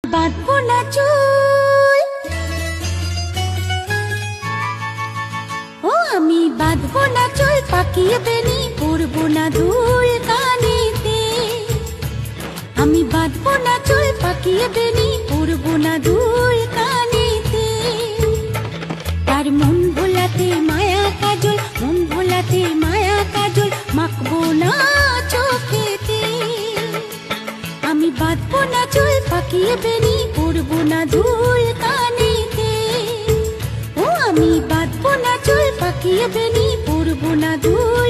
বাঁধবো না চুল, ও আমি বাঁধবো না চুল, পাকিয়ে বেনি পরবো না দুল কানেতে। আমি বাঁধবো না চুল, পাকিয়ে বেনি পরবো না দুল কানেতে। তার মন ভোলাতে মায়া কাজল, মন ভোলাতে মায়া কাজল, মাখবো না চোখেতে। আমি বাঁধবো না চুল, পাকিয়ে বেনি পরবো না দুল কানেতে। ও আমি বাঁধবো না চুল, পাকিয়ে বেনি পরবো না দুল